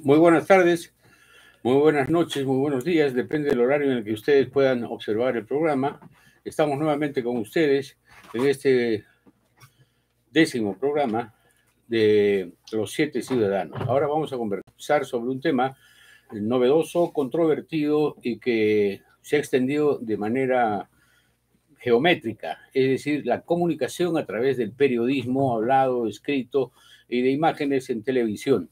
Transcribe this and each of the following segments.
Muy buenas tardes, muy buenas noches, muy buenos días, depende del horario en el que ustedes puedan observar el programa. Estamos nuevamente con ustedes en este 10º programa de Los Siete Ciudadanos. Ahora vamos a conversar sobre un tema novedoso, controvertido y que se ha extendido de manera geométrica, es decir, la comunicación a través del periodismo hablado, escrito y de imágenes en televisión.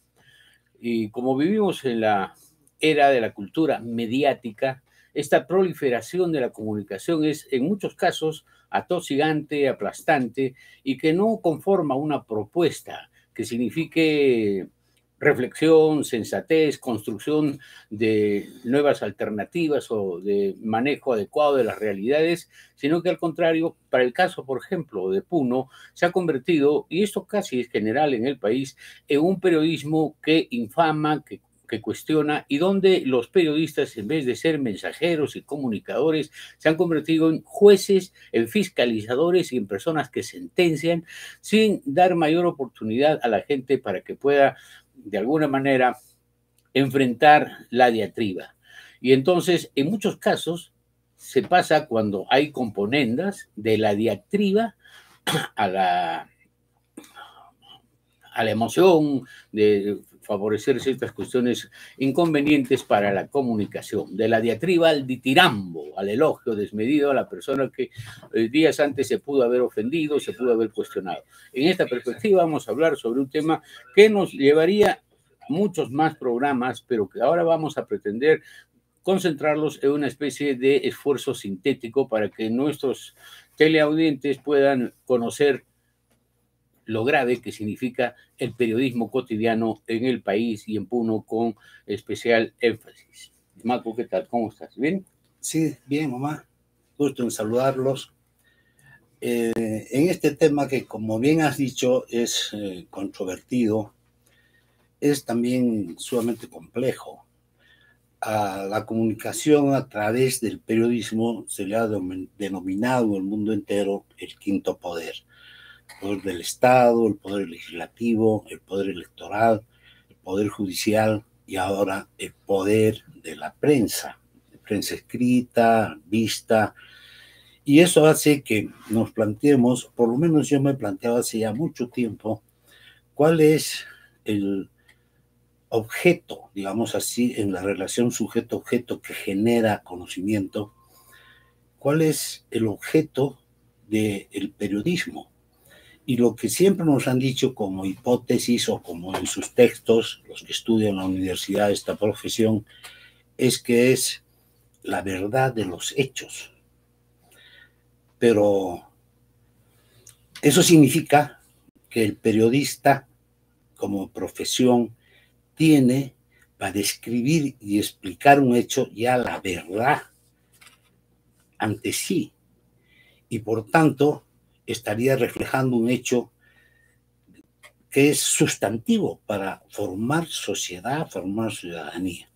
Y como vivimos en la era de la cultura mediática, esta proliferación de la comunicación es en muchos casos atosigante, aplastante y que no conforma una propuesta que signifique reflexión, sensatez, construcción de nuevas alternativas o de manejo adecuado de las realidades, sino que al contrario, para el caso, por ejemplo, de Puno, se ha convertido, y esto casi es general en el país, en un periodismo que infama, que cuestiona y donde los periodistas, en vez de ser mensajeros y comunicadores, se han convertido en jueces, en fiscalizadores y en personas que sentencian sin dar mayor oportunidad a la gente para que pueda, de alguna manera, enfrentar la diatriba. Y entonces, en muchos casos, se pasa cuando hay componendas de la diatriba a la emoción, de favorecer ciertas cuestiones inconvenientes para la comunicación, de la diatriba al ditirambo, al elogio desmedido a la persona que días antes se pudo haber ofendido, se pudo haber cuestionado. En esta perspectiva vamos a hablar sobre un tema que nos llevaría muchos más programas, pero que ahora vamos a pretender concentrarlos en una especie de esfuerzo sintético para que nuestros teleaudientes puedan conocer lo grave que significa el periodismo cotidiano en el país y en Puno con especial énfasis. Marco, ¿qué tal? ¿Cómo estás? ¿Bien? Sí, bien, mamá. Gusto en saludarlos. En este tema que, como bien has dicho, es controvertido, es también sumamente complejo. A la comunicación a través del periodismo se le ha denominado en el mundo entero el quinto poder. El poder del Estado, el poder legislativo, el poder electoral, el poder judicial y ahora el poder de la prensa escrita, vista. Y eso hace que nos planteemos, por lo menos yo me planteaba hace ya mucho tiempo, cuál es el objeto, digamos así, en la relación sujeto-objeto que genera conocimiento, cuál es el objeto del periodismo. Y lo que siempre nos han dicho como hipótesis o como en sus textos, los que estudian en la universidad esta profesión, es que es la verdad de los hechos. Pero eso significa que el periodista como profesión tiene para describir y explicar un hecho ya la verdad ante sí y por tanto estaría reflejando un hecho que es sustantivo para formar sociedad, formar ciudadanía.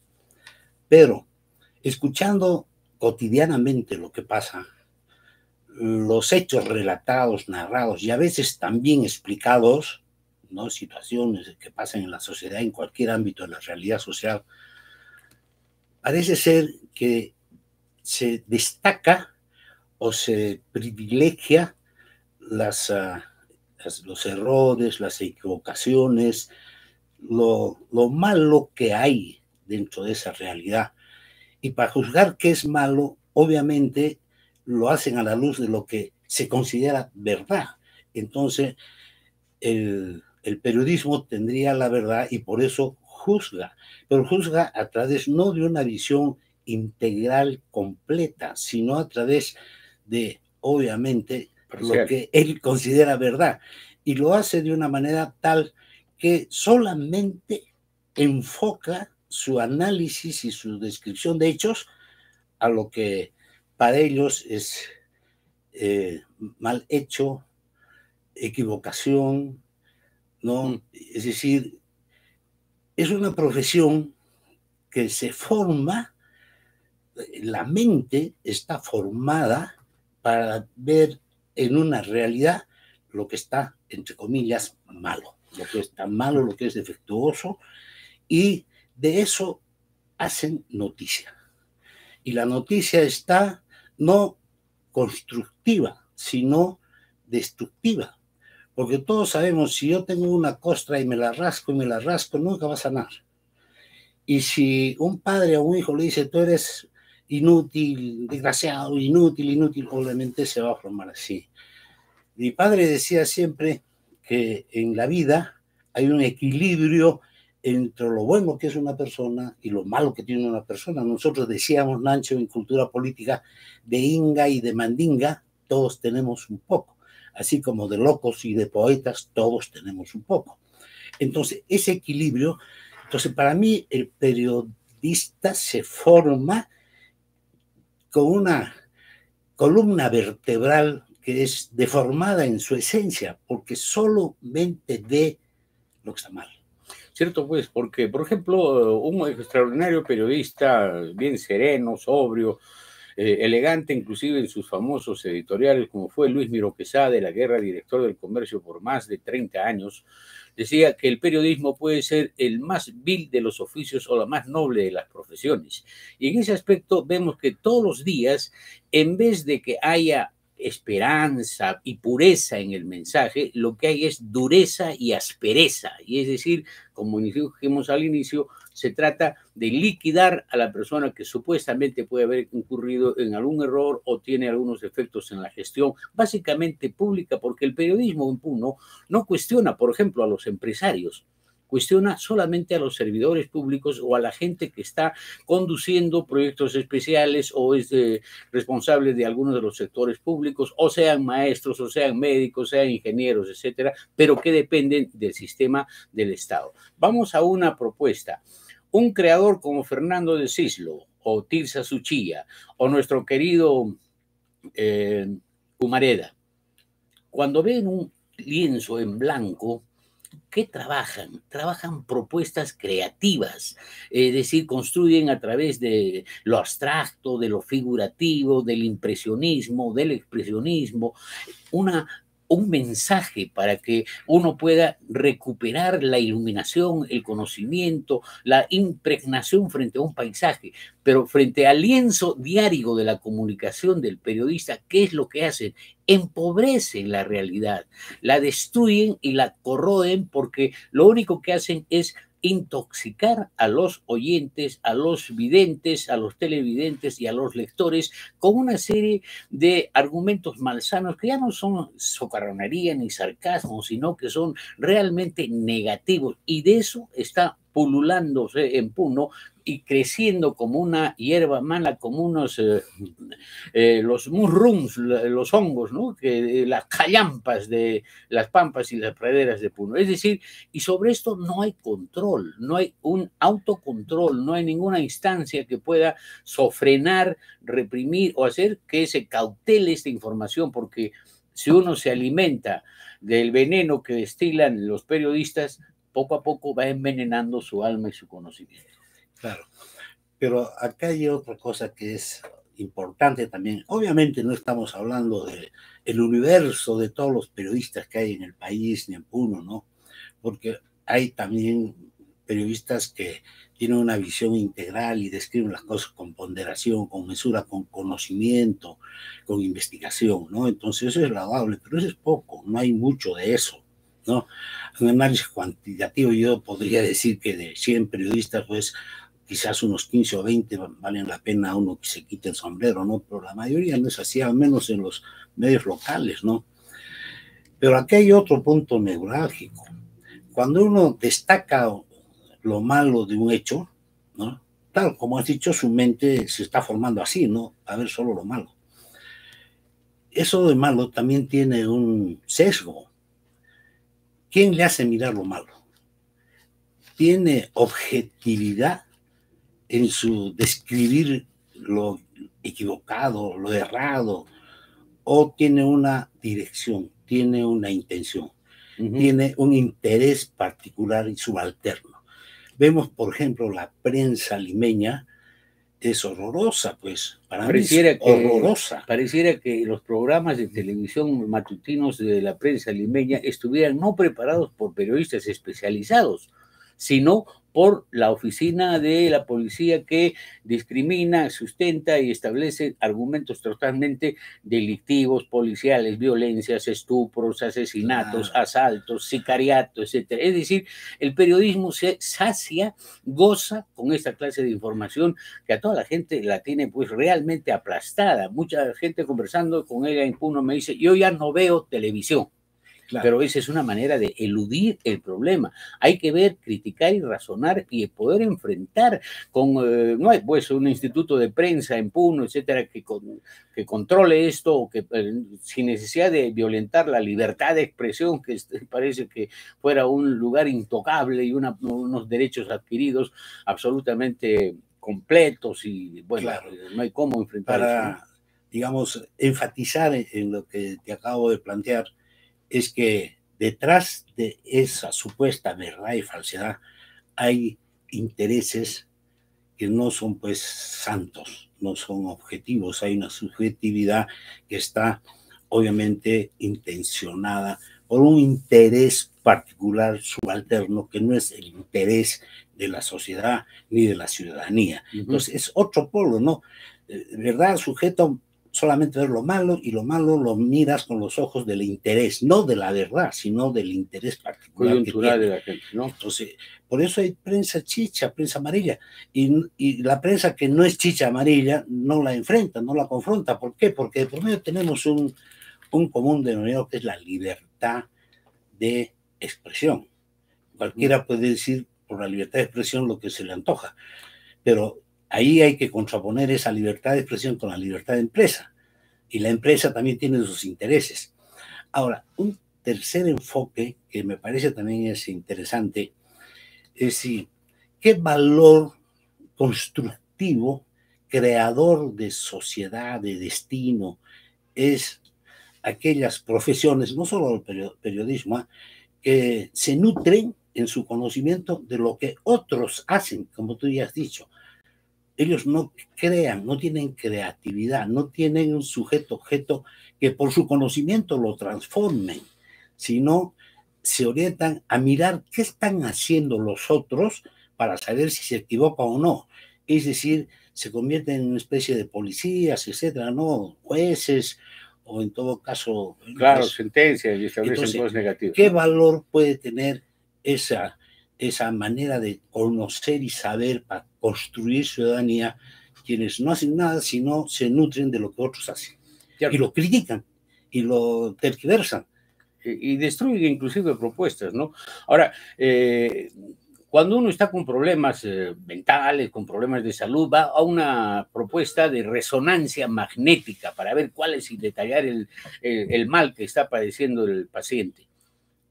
Pero escuchando cotidianamente lo que pasa, los hechos relatados, narrados y a veces también explicados, ¿no? Situaciones que pasan en la sociedad, en cualquier ámbito de la realidad social, parece ser que se destaca o se privilegia los errores, las equivocaciones, lo malo que hay dentro de esa realidad. Y para juzgar qué es malo, obviamente lo hacen a la luz de lo que se considera verdad. Entonces, el periodismo tendría la verdad y por eso juzga, pero juzga a través no de una visión integral completa, sino a través de, obviamente, lo que él considera verdad. Y lo hace de una manera tal que solamente enfoca su análisis y su descripción de hechos a lo que para ellos es mal hecho, equivocación, ¿no? Es decir, es una profesión que se forma, la mente está formada para ver en una realidad lo que está, entre comillas, malo, lo que está malo, lo que es defectuoso, y de eso hacen noticia. Y la noticia está no constructiva, sino destructiva. Porque todos sabemos, si yo tengo una costra y me la rasco, nunca va a sanar. Y si un padre o un hijo le dice, tú eres inútil, desgraciado, inútil, obviamente se va a formar así. Mi padre decía siempre que en la vida hay un equilibrio entre lo bueno que es una persona y lo malo que tiene una persona. Nosotros decíamos, Nancho, en cultura política, de inga y de mandinga, todos tenemos un poco. Así como de locos y de poetas, todos tenemos un poco. Entonces, ese equilibrio, para mí el periodista se forma con una columna vertebral que es deformada en su esencia, porque solamente ve lo que está mal. Cierto, pues, porque, por ejemplo, un extraordinario periodista, bien sereno, sobrio, elegante, inclusive en sus famosos editoriales, como fue Luis Miro Quesada de la Guerra, director del Comercio por más de 30 años, decía que el periodismo puede ser el más vil de los oficios o la más noble de las profesiones. Y en ese aspecto vemos que todos los días, en vez de que haya esperanza y pureza en el mensaje, lo que hay es dureza y aspereza. Y es decir, como dijimos al inicio, se trata de liquidar a la persona que supuestamente puede haber incurrido en algún error o tiene algunos defectos en la gestión, básicamente pública, porque el periodismo en Puno no cuestiona, por ejemplo, a los empresarios, cuestiona solamente a los servidores públicos o a la gente que está conduciendo proyectos especiales o es responsable de algunos de los sectores públicos, o sean maestros, o sean médicos, sean ingenieros, etcétera, pero que dependen del sistema del Estado. Vamos a una propuesta. Un creador como Fernando de Cislo, o Tirsa Suchilla, o nuestro querido Humareda, cuando ven un lienzo en blanco, ¿qué trabajan? Trabajan propuestas creativas, es decir, construyen a través de lo abstracto, de lo figurativo, del impresionismo, del expresionismo, un mensaje para que uno pueda recuperar la iluminación, el conocimiento, la impregnación frente a un paisaje. Pero frente al lienzo diario de la comunicación del periodista, ¿qué es lo que hacen? Empobrecen la realidad, la destruyen y la corroen porque lo único que hacen es intoxicar a los oyentes, a los videntes, a los televidentes y a los lectores con una serie de argumentos malsanos que ya no son socarronería ni sarcasmo, sino que son realmente negativos. Y de eso está pululándose en Puno y creciendo como una hierba mala, como unos los mushrooms, los hongos, ¿no? Las callampas de las pampas y las praderas de Puno. Es decir, y sobre esto no hay control, no hay un autocontrol, no hay ninguna instancia que pueda sofrenar, reprimir o hacer que se cautele esta información, porque si uno se alimenta del veneno que destilan los periodistas, poco a poco va envenenando su alma y su conocimiento. Claro, pero acá hay otra cosa que es importante también. Obviamente no estamos hablando del universo de todos los periodistas que hay en el país, ni en Puno, ¿no? Porque hay también periodistas que tienen una visión integral y describen las cosas con ponderación, con mesura, con conocimiento, con investigación, ¿no? Entonces eso es laudable, pero eso es poco, no hay mucho de eso, ¿no? Un análisis cuantitativo, yo podría decir que de 100 periodistas, pues quizás unos 15 o 20 valen la pena uno que se quite el sombrero, ¿no? Pero la mayoría no es así, al menos en los medios locales, ¿no? Pero aquí hay otro punto neurálgico. Cuando uno destaca lo malo de un hecho, ¿no? Tal como has dicho, su mente se está formando así, ¿no? A ver solo lo malo. Eso de malo también tiene un sesgo. ¿Quién le hace mirar lo malo? ¿Tiene objetividad en su describir lo equivocado, lo errado, o tiene una dirección, tiene una intención, tiene un interés particular y subalterno? Vemos, por ejemplo, la prensa limeña es horrorosa, pues, para mí es horrorosa. Pareciera que los programas de televisión matutinos de la prensa limeña estuvieran no preparados por periodistas especializados, sino por la oficina de la policía que discrimina, sustenta y establece argumentos totalmente delictivos, policiales, violencias, estupros, asesinatos, asaltos, sicariato, etc. Es decir, el periodismo se sacia, goza con esta clase de información que a toda la gente la tiene pues realmente aplastada. Mucha gente conversando con ella en Puno me dice, yo ya no veo televisión. Claro. Pero esa es una manera de eludir el problema. Hay que ver, criticar y razonar y poder enfrentar con, no hay pues un instituto de prensa en Puno, etcétera, que controle esto, o que sin necesidad de violentar la libertad de expresión, que parece que fuera un lugar intocable y unos derechos adquiridos absolutamente completos y bueno, claro, no hay cómo enfrentar eso, ¿no? Digamos, enfatizar en lo que te acabo de plantear, es que detrás de esa supuesta verdad y falsedad hay intereses que no son pues santos, no son objetivos, hay una subjetividad que está obviamente intencionada por un interés particular subalterno que no es el interés de la sociedad ni de la ciudadanía. Entonces es otro polo, ¿no? ¿Verdad? Sujeto solamente ver lo malo, y lo malo lo miras con los ojos del interés, no de la verdad, sino del interés particular coyuntural de la gente, ¿no? Entonces, por eso hay prensa chicha, prensa amarilla, y la prensa que no es chicha amarilla no la enfrenta, no la confronta. ¿Por qué? Porque de por medio tenemos un común denominador que es la libertad de expresión. Cualquiera puede decir por la libertad de expresión lo que se le antoja, pero ahí hay que contraponer esa libertad de expresión con la libertad de empresa. Y la empresa también tiene sus intereses. Ahora, un tercer enfoque que me parece también es interesante es decir, qué valor constructivo, creador de sociedad, de destino, es aquellas profesiones, no solo el periodismo, que se nutren en su conocimiento de lo que otros hacen, como tú ya has dicho. Ellos no crean, no tienen creatividad, no tienen un sujeto-objeto que por su conocimiento lo transformen, sino se orientan a mirar qué están haciendo los otros para saber si se equivocan o no. Es decir, se convierten en una especie de policías, etcétera, ¿no? Jueces, o en todo caso... Claro, sentencias y establecen cosas negativas. ¿Qué valor puede tener esa manera de conocer y saber para construir ciudadanía quienes no hacen nada, sino se nutren de lo que otros hacen? Claro. Y lo critican y lo tergiversan. Y destruyen inclusive propuestas, ¿no? Ahora, cuando uno está con problemas mentales, con problemas de salud, va a una propuesta de resonancia magnética para ver cuál es y detallar el mal que está padeciendo el paciente.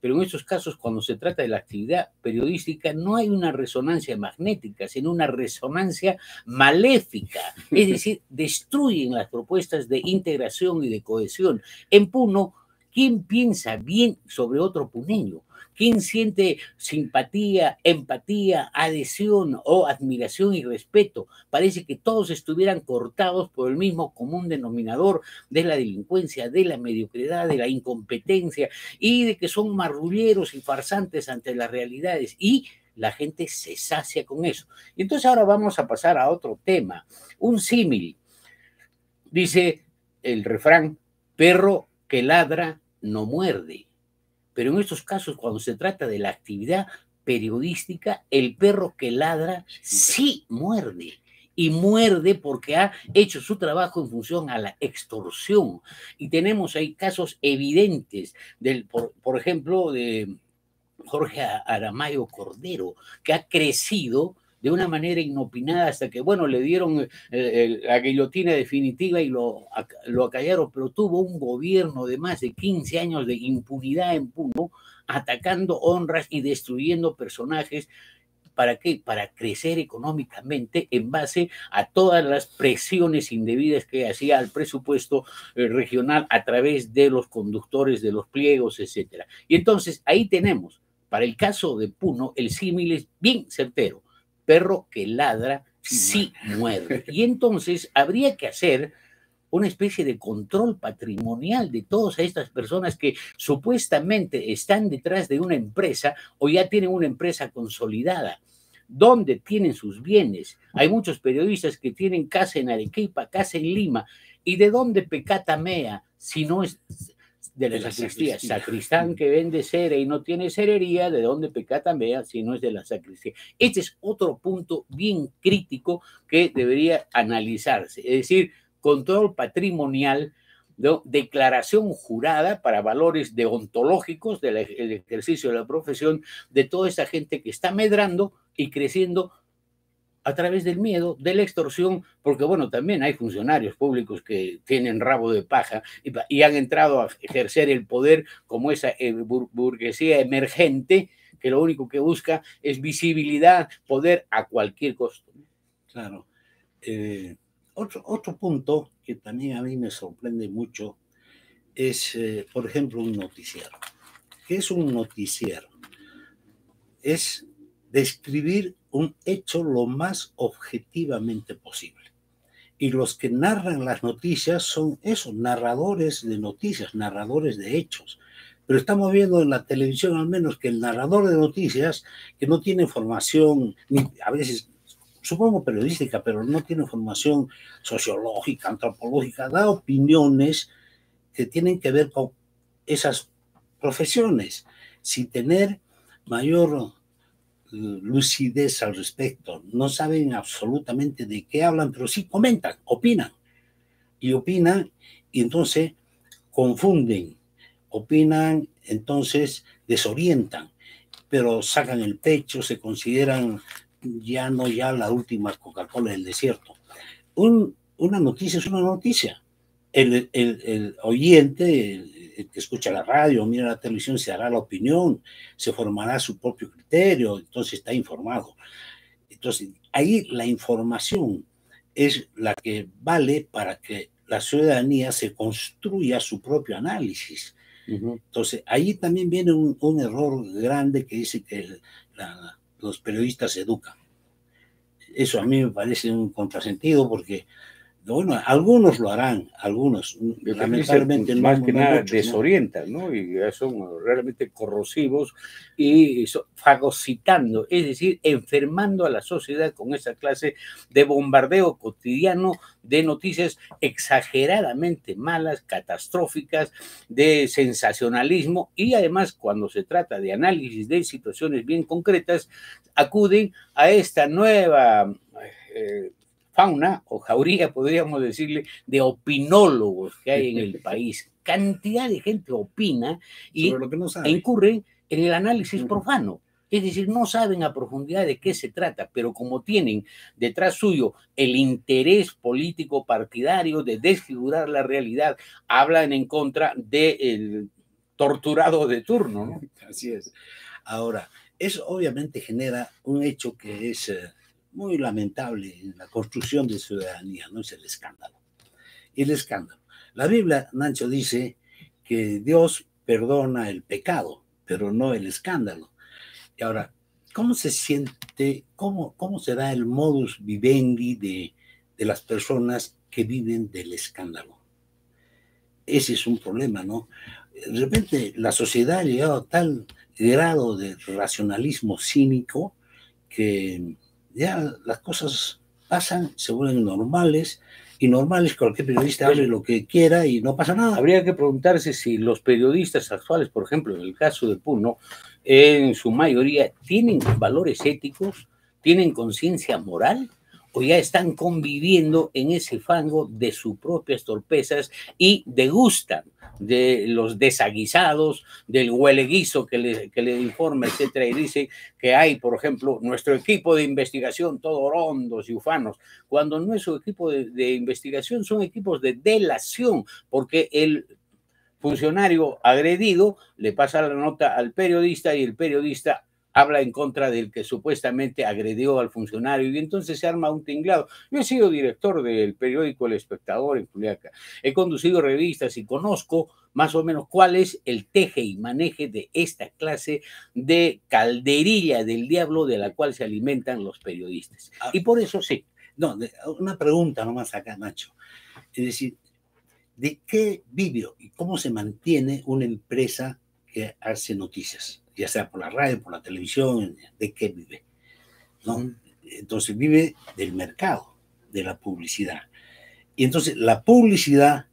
Pero en estos casos, cuando se trata de la actividad periodística, no hay una resonancia magnética, sino una resonancia maléfica. Es decir, destruyen las propuestas de integración y de cohesión. En Puno, ¿quién piensa bien sobre otro puneño? ¿Quién siente simpatía, empatía, adhesión o admiración y respeto? Parece que todos estuvieran cortados por el mismo común denominador de la delincuencia, de la mediocridad, de la incompetencia y de que son marrulleros y farsantes ante las realidades. Y la gente se sacia con eso. Y entonces ahora vamos a pasar a otro tema, un símil. Dice el refrán, perro que ladra no muerde. Pero en estos casos, cuando se trata de la actividad periodística, el perro que ladra sí muerde. Y muerde porque ha hecho su trabajo en función a la extorsión. Y tenemos ahí casos evidentes, por ejemplo, de Jorge Aramayo Cordero, que ha crecido de una manera inopinada hasta que, bueno, le dieron la guillotina definitiva y lo acallaron, pero tuvo un gobierno de más de 15 años de impunidad en Puno, atacando honras y destruyendo personajes. ¿Para qué? Para crecer económicamente en base a todas las presiones indebidas que hacía al presupuesto regional a través de los conductores de los pliegos, etcétera. Y entonces ahí tenemos, para el caso de Puno, el símil es bien certero. Perro que ladra sí muerde. Y entonces habría que hacer una especie de control patrimonial de todas estas personas que supuestamente están detrás de una empresa o ya tienen una empresa consolidada. dónde tienen sus bienes. Hay muchos periodistas que tienen casa en Arequipa, casa en Lima, ¿y de dónde pecata mea si no es de la sacristía? Sacristán que vende cera y no tiene cerería, ¿de dónde pecata mea si no es de la sacristía? Este es otro punto bien crítico que debería analizarse, es decir, control patrimonial, ¿no? Declaración jurada para valores deontológicos del ejercicio de la profesión de toda esa gente que está medrando y creciendo a través del miedo, de la extorsión, porque bueno, también hay funcionarios públicos que tienen rabo de paja y han entrado a ejercer el poder como esa burguesía emergente que lo único que busca es visibilidad, poder a cualquier costo. Claro. Otro punto que también a mí me sorprende mucho es, por ejemplo, un noticiero. ¿Qué es un noticiero? Es describir un hecho lo más objetivamente posible. Y los que narran las noticias son esos, narradores de noticias, narradores de hechos. Pero estamos viendo en la televisión al menos que el narrador de noticias, que no tiene formación, ni a veces, supongo periodística, pero no tiene formación sociológica, antropológica, da opiniones que tienen que ver con esas profesiones, sin tener mayor lucidez al respecto. No saben absolutamente de qué hablan, pero sí comentan, opinan. Y opinan, y entonces confunden. Opinan, entonces desorientan, pero sacan el pecho, se consideran ya no ya la última Coca-Cola del desierto. Una noticia es una noticia. El oyente, el que escucha la radio, mira la televisión, se hará la opinión, se formará su propio criterio, entonces está informado. Entonces, ahí la información es la que vale para que la ciudadanía se construya su propio análisis. Entonces, ahí también viene un error grande que dice que los periodistas educan. Eso a mí me parece un contrasentido porque, bueno, algunos lo harán, algunos, lamentablemente más que nada muchos, desorientan, ¿no? Y son realmente corrosivos y fagocitando, es decir, enfermando a la sociedad con esa clase de bombardeo cotidiano de noticias exageradamente malas, catastróficas, de sensacionalismo y además cuando se trata de análisis de situaciones bien concretas, acuden a esta nueva fauna o jauría, podríamos decirle, de opinólogos que hay en el país. Cantidad de gente opina y sobre lo que no sabe. incurren en el análisis profano. Es decir, no saben a profundidad de qué se trata, pero como tienen detrás suyo el interés político partidario de desfigurar la realidad, hablan en contra del torturado de turno, ¿no? Así es. Ahora, eso obviamente genera un hecho que es muy lamentable en la construcción de ciudadanía, ¿no? Es el escándalo. El escándalo. La Biblia, Nacho, dice que Dios perdona el pecado, pero no el escándalo. Y ahora, ¿cómo se siente, cómo será el modus vivendi de las personas que viven del escándalo? Ese es un problema, ¿no? De repente la sociedad ha llegado a tal grado de racionalismo cínico que ya las cosas pasan, se vuelven normales, y normales cualquier periodista hable lo que quiera y no pasa nada. Habría que preguntarse si los periodistas actuales, por ejemplo, en el caso de Puno, en su mayoría tienen valores éticos, tienen conciencia moral o ya están conviviendo en ese fango de sus propias torpezas y degustan de los desaguisados, del hueleguizo que le informa, etcétera, y dice que hay, por ejemplo, nuestro equipo de investigación, todo rondos y ufanos, cuando no es su equipo de investigación, son equipos de delación, porque el funcionario agredido le pasa la nota al periodista y el periodista habla en contra del que supuestamente agredió al funcionario y entonces se arma un tinglado. Yo he sido director del periódico El Espectador en Juliaca, he conducido revistas y conozco más o menos cuál es el teje y maneje de esta clase de calderilla del diablo de la cual se alimentan los periodistas. Y por eso sí. No, una pregunta nomás acá, Nacho. Es decir, ¿de qué vive y cómo se mantiene una empresa que hace noticias? Ya sea por la radio, por la televisión, ¿de qué vive? ¿no? Entonces vive del mercado, de la publicidad. Y entonces la publicidad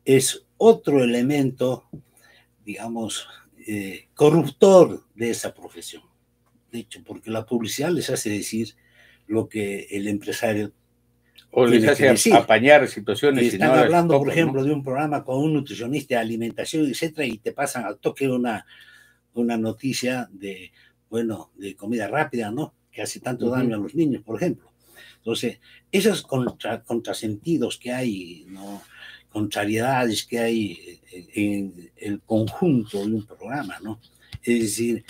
es otro elemento, digamos, corruptor de esa profesión. De hecho, porque la publicidad les hace decir lo que el empresario o les hace apañar situaciones. Y están hablando, por ejemplo, ¿no?, de un programa con un nutricionista de alimentación, etcétera, y te pasan al toque una noticia de, bueno, de comida rápida, ¿no?, que hace tanto daño a los niños, por ejemplo. Entonces, esos contrasentidos que hay, ¿no?, contrariedades que hay en el conjunto de un programa, ¿no? Es decir,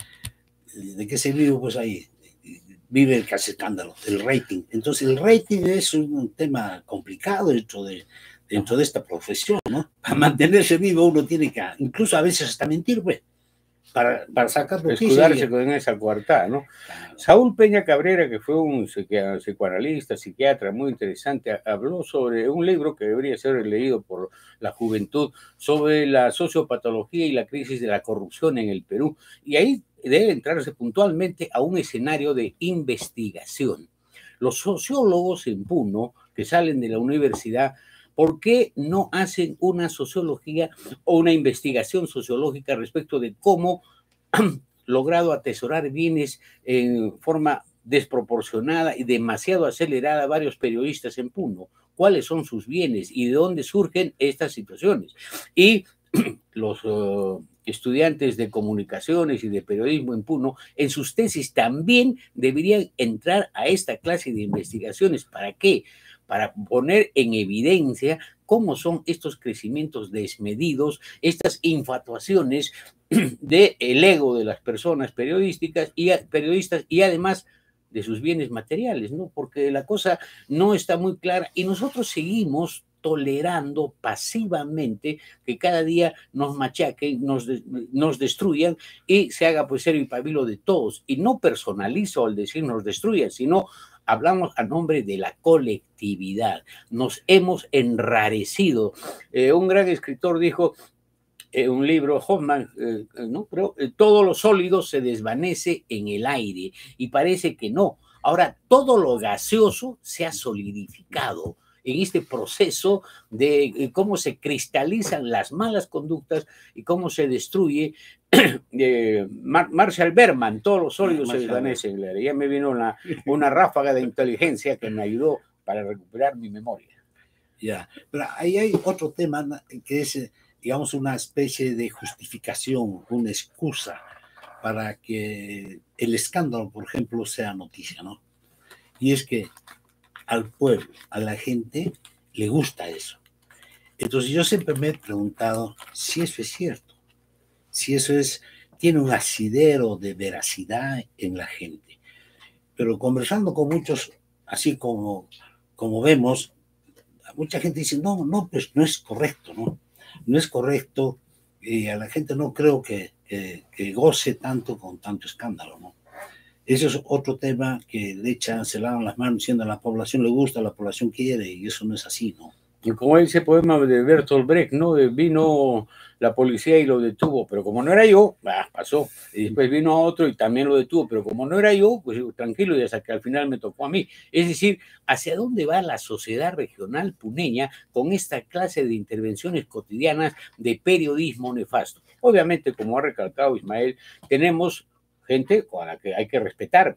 ¿de qué se vive? Pues ahí vive el escándalo, el rating. Entonces, el rating es un tema complicado dentro de esta profesión, ¿no? Para mantenerse vivo uno tiene que, incluso a veces hasta mentir, pues, para sacar noticias. Escudarse con esa coartada, ¿no? Claro. Saúl Peña Cabrera, que fue un psicoanalista, psiquiatra muy interesante, habló sobre un libro que debería ser leído por la juventud, sobre la sociopatología y la crisis de la corrupción en el Perú. Y ahí debe entrarse puntualmente a un escenario de investigación. Los sociólogos en Puno, que salen de la universidad, ¿por qué no hacen una sociología o una investigación sociológica respecto de cómo han logrado atesorar bienes en forma desproporcionada y demasiado acelerada varios periodistas en Puno? ¿Cuáles son sus bienes y de dónde surgen estas situaciones? Y los estudiantes de comunicaciones y de periodismo en Puno, en sus tesis también deberían entrar a esta clase de investigaciones. ¿Para qué? Para poner en evidencia cómo son estos crecimientos desmedidos, estas infatuaciones del ego de las personas periodistas y además de sus bienes materiales, ¿no? Porque la cosa no está muy clara y nosotros seguimos tolerando pasivamente que cada día nos machaquen, nos destruyan y se haga pues ser el pabilo de todos. Y no personalizo al decir nos destruyan, sino hablamos a nombre de la colectividad. Nos hemos enrarecido. Un gran escritor dijo, un libro, Hoffman, ¿no? Pero todo lo sólido se desvanece en el aire y parece que no. Ahora, todo lo gaseoso se ha solidificado en este proceso de cómo se cristalizan las malas conductas y cómo se destruye. Marshall Berman, todos los sólidos se desvanecen. Ya me vino una ráfaga de inteligencia que me ayudó para recuperar mi memoria. Ya, pero ahí hay otro tema que es, digamos, una especie de justificación, una excusa para que el escándalo, por ejemplo, sea noticia, ¿no? Y es que al pueblo, a la gente, le gusta eso. Entonces yo siempre me he preguntado si eso es cierto, si eso tiene un asidero de veracidad en la gente. Pero conversando con muchos, así como vemos, mucha gente dice, no, pues no es correcto, ¿no? No es correcto, y a la gente no creo que goce tanto con tanto escándalo, ¿no? Ese es otro tema que se lavan las manos diciendo a la población le gusta, a la población quiere, y eso no es así, ¿no? Y como ese poema de Bertolt Brecht, ¿no? Vino la policía y lo detuvo, pero como no era yo, pasó. Y después vino otro y también lo detuvo, pero como no era yo, pues tranquilo, y hasta que al final me tocó a mí. Es decir, ¿hacia dónde va la sociedad regional puneña con esta clase de intervenciones cotidianas de periodismo nefasto? Obviamente, como ha recalcado Ismael, tenemos gente a la que hay que respetar,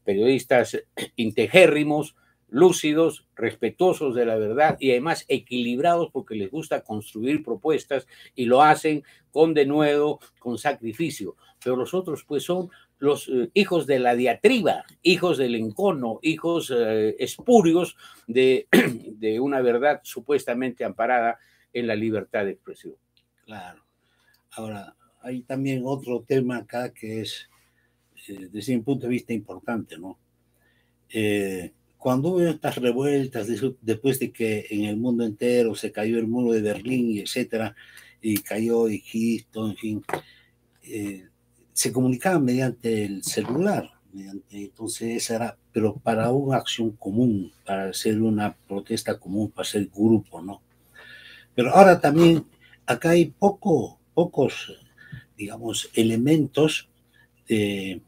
periodistas integérrimos, lúcidos, respetuosos de la verdad y además equilibrados porque les gusta construir propuestas y lo hacen con denuedo, con sacrificio. Pero los otros pues son los hijos de la diatriba, hijos del encono, hijos espurios de una verdad supuestamente amparada en la libertad de expresión. Claro. Ahora, hay también otro tema acá que es, desde mi punto de vista, importante, ¿no? Cuando hubo estas revueltas, después de que en el mundo entero se cayó el muro de Berlín, y etcétera, y cayó Egipto, en fin, se comunicaban mediante el celular, entonces esa era, pero para una acción común, para hacer una protesta común, para ser grupo, ¿no? Pero ahora también, acá hay pocos, digamos, elementos de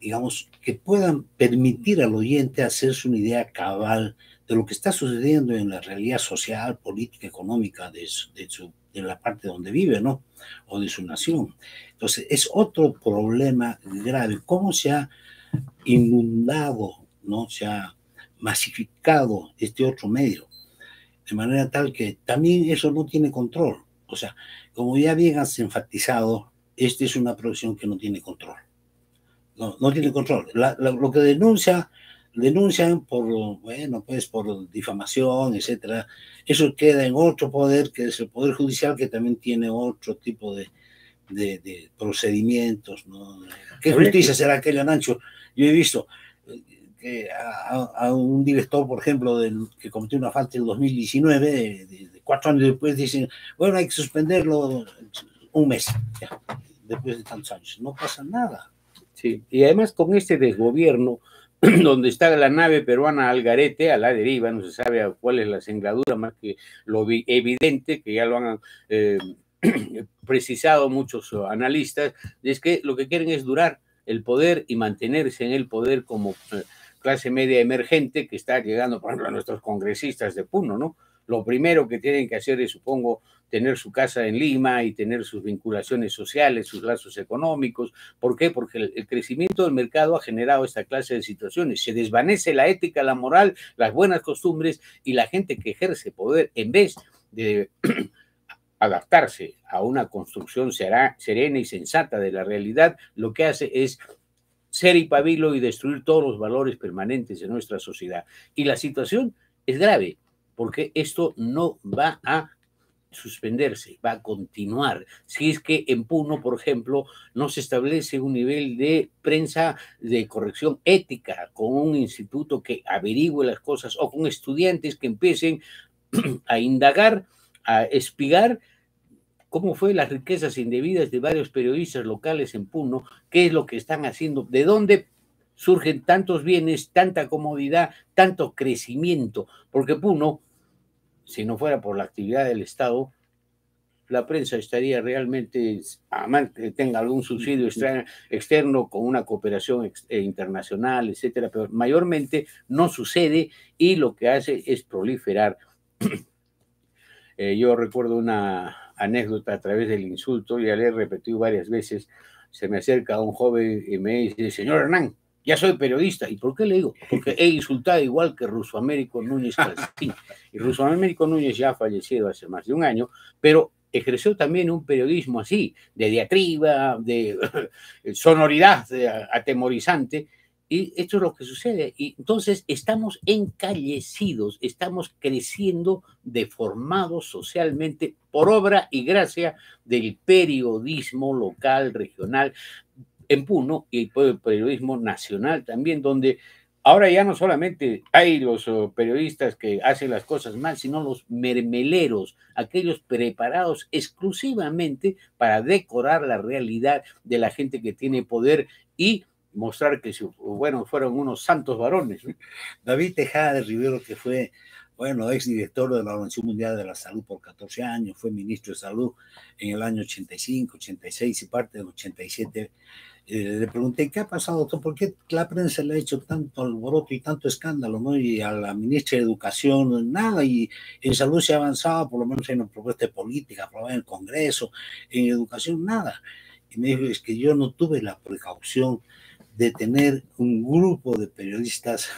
digamos, que puedan permitir al oyente hacerse una idea cabal de lo que está sucediendo en la realidad social, política, económica de la parte donde vive, ¿no? O de su nación. Entonces, es otro problema grave. ¿Cómo se ha inundado, ¿no? Se ha masificado este otro medio? De manera tal que también eso no tiene control. O sea, como ya bien has enfatizado, esta es una producción que no tiene control. No tiene control. Lo que denuncian por, bueno, pues por difamación, etcétera, eso queda en otro poder, que es el Poder Judicial, que también tiene otro tipo de procedimientos, ¿no? ¿Qué justicia será aquella, Nacho? Yo he visto que a un director, por ejemplo, que cometió una falta en 2019, 4 años después dicen, bueno, hay que suspenderlo un mes, ya, después de tantos años. No pasa nada. Sí, y además con este desgobierno, donde está la nave peruana al garete, a la deriva, no se sabe cuál es la singladura, más que lo evidente, que ya lo han precisado muchos analistas, es que lo que quieren es durar el poder y mantenerse en el poder como clase media emergente que está llegando, por ejemplo, a nuestros congresistas de Puno, ¿no? Lo primero que tienen que hacer es, supongo, tener su casa en Lima y tener sus vinculaciones sociales, sus lazos económicos. ¿Por qué? Porque el crecimiento del mercado ha generado esta clase de situaciones. Se desvanece la ética, la moral, las buenas costumbres, y la gente que ejerce poder, en vez de adaptarse a una construcción serena y sensata de la realidad, lo que hace es ser y pabilo y destruir todos los valores permanentes de nuestra sociedad. Y la situación es grave, porque esto no va a suspenderse, va a continuar. Si es que en Puno, por ejemplo, no se establece un nivel de prensa de corrección ética con un instituto que averigüe las cosas, o con estudiantes que empiecen a indagar, a espigar cómo fue las riquezas indebidas de varios periodistas locales en Puno, qué es lo que están haciendo, de dónde surgen tantos bienes, tanta comodidad, tanto crecimiento, porque Puno, si no fuera por la actividad del Estado, la prensa estaría realmente, además que tenga algún subsidio externo con una cooperación internacional, etcétera, pero mayormente no sucede, y lo que hace es proliferar. Yo recuerdo una anécdota a través del insulto, ya le he repetido varias veces. Se me acerca un joven y me dice, señor Hernán, ya soy periodista. ¿Y por qué le digo? Porque he insultado igual que Russo Américo Núñez Calcetín. Y Russo Américo Núñez ya ha fallecido hace más de un año, pero ejerció también un periodismo así, de diatriba, de sonoridad atemorizante. Y esto es lo que sucede. Y entonces estamos encallecidos, estamos creciendo, deformados socialmente por obra y gracia del periodismo local, regional, en Puno, y el periodismo nacional también, donde ahora ya no solamente hay los periodistas que hacen las cosas mal, sino los mermeleros, aquellos preparados exclusivamente para decorar la realidad de la gente que tiene poder y mostrar que, bueno, fueron unos santos varones, ¿no? David Tejada de Rivero, que fue, bueno, exdirector de la Organización Mundial de la Salud por 14 años, fue ministro de Salud en el año 85, 86 y parte del 87. Le pregunté, ¿qué ha pasado, doctor? ¿Por qué la prensa le ha hecho tanto alboroto y tanto escándalo, ¿no? Y a la ministra de Educación, nada, y en salud se ha avanzado, por lo menos en una propuesta política aprobada en el Congreso, en educación, nada. Y me dijo, es que yo no tuve la precaución de tener un grupo de periodistas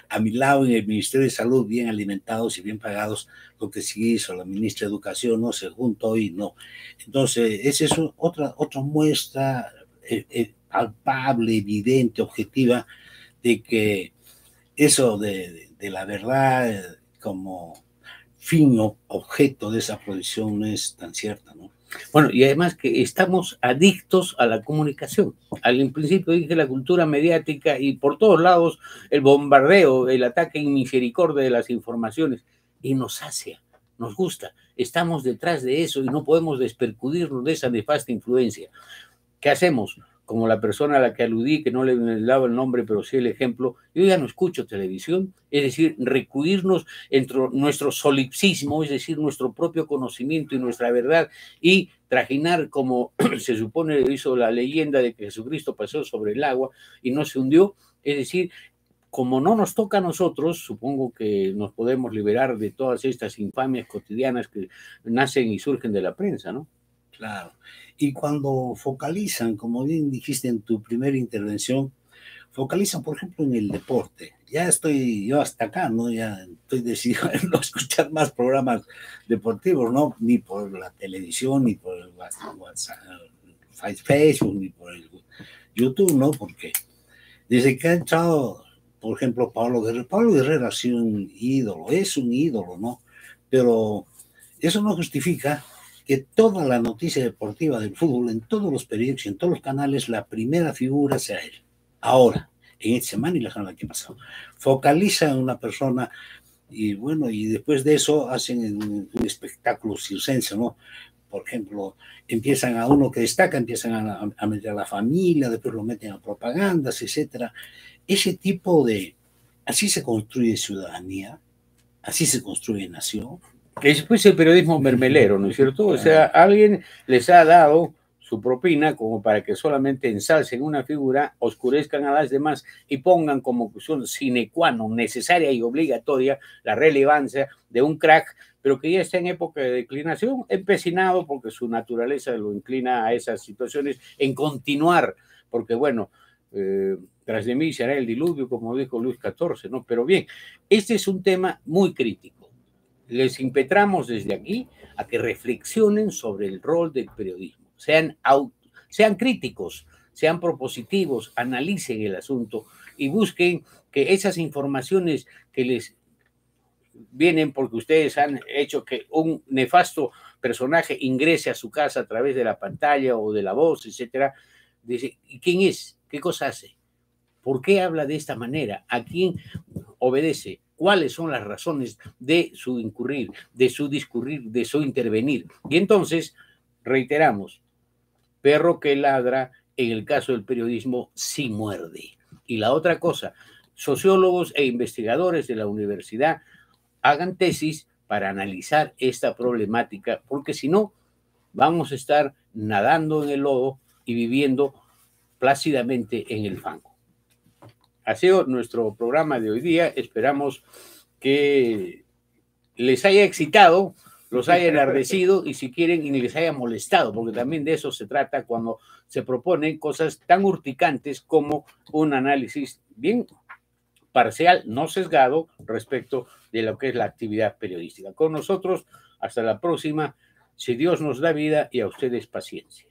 a mi lado en el Ministerio de Salud, bien alimentados y bien pagados. Lo que sí hizo la ministra de Educación, no se juntó y no. Entonces, esa es otra muestra palpable, evidente, objetiva, de que eso de la verdad como fin o objeto de esa producción no es tan cierta, ¿no? Bueno, y además que estamos adictos a la comunicación. Al principio dije la cultura mediática, y por todos lados el bombardeo, el ataque en misericordia de las informaciones, y nos sacia, nos gusta. Estamos detrás de eso y no podemos despercudirnos de esa nefasta influencia. ¿Qué hacemos? como la persona a la que aludí, que no le daba el nombre, pero sí el ejemplo, yo ya no escucho televisión, es decir, recluirnos entre nuestro solipsismo, es decir, nuestro propio conocimiento y nuestra verdad, y trajinar, como se supone hizo la leyenda de que Jesucristo pasó sobre el agua y no se hundió, es decir, como no nos toca a nosotros, supongo que nos podemos liberar de todas estas infamias cotidianas que nacen y surgen de la prensa, ¿no? Claro. Y cuando focalizan, como bien dijiste en tu primera intervención, focalizan, por ejemplo, en el deporte. Ya estoy yo hasta acá, ¿no? Ya estoy decidido a no escuchar más programas deportivos, ¿no? Ni por la televisión, ni por el WhatsApp, Facebook, ni por el YouTube, ¿no? Porque desde que ha entrado, por ejemplo, Pablo Guerrero ha sido un ídolo, es un ídolo, ¿no? Pero eso no justifica que toda la noticia deportiva del fútbol, en todos los periódicos y en todos los canales, la primera figura sea él. Ahora, en esta semana y la semana que pasó, focaliza en una persona y bueno, y después de eso hacen un espectáculo circense, ¿no? Por ejemplo, empiezan a uno que destaca, empiezan a meter a la familia, después lo meten a propagandas, etcétera. Ese tipo de, así se construye ciudadanía, así se construye nación. Después el periodismo mermelero, ¿no es cierto? O sea, alguien les ha dado su propina como para que solamente ensalcen una figura, oscurezcan a las demás y pongan como cuestión sine qua non, necesaria y obligatoria, la relevancia de un crack, pero que ya está en época de declinación, empecinado porque su naturaleza lo inclina a esas situaciones, en continuar, porque bueno, tras de mí será el diluvio, como dijo Luis XIV, ¿no? Pero bien, este es un tema muy crítico. Les impetramos desde aquí a que reflexionen sobre el rol del periodismo, sean críticos, sean propositivos, analicen el asunto y busquen que esas informaciones que les vienen porque ustedes han hecho que un nefasto personaje ingrese a su casa a través de la pantalla o de la voz, etcétera, dice, ¿quién es? ¿Qué cosa hace? ¿Por qué habla de esta manera? ¿A quién obedece? ¿Cuáles son las razones de su incurrir, de su discurrir, de su intervenir? Y entonces, reiteramos, perro que ladra, en el caso del periodismo, sí muerde. Y la otra cosa, sociólogos e investigadores de la universidad hagan tesis para analizar esta problemática, porque si no, vamos a estar nadando en el lodo y viviendo plácidamente en el fango. Ha sido nuestro programa de hoy día. Esperamos que les haya excitado, los haya enardecido y si quieren, y les haya molestado, porque también de eso se trata cuando se proponen cosas tan urticantes como un análisis bien parcial, no sesgado, respecto de lo que es la actividad periodística. Con nosotros, hasta la próxima, si Dios nos da vida y a ustedes paciencia.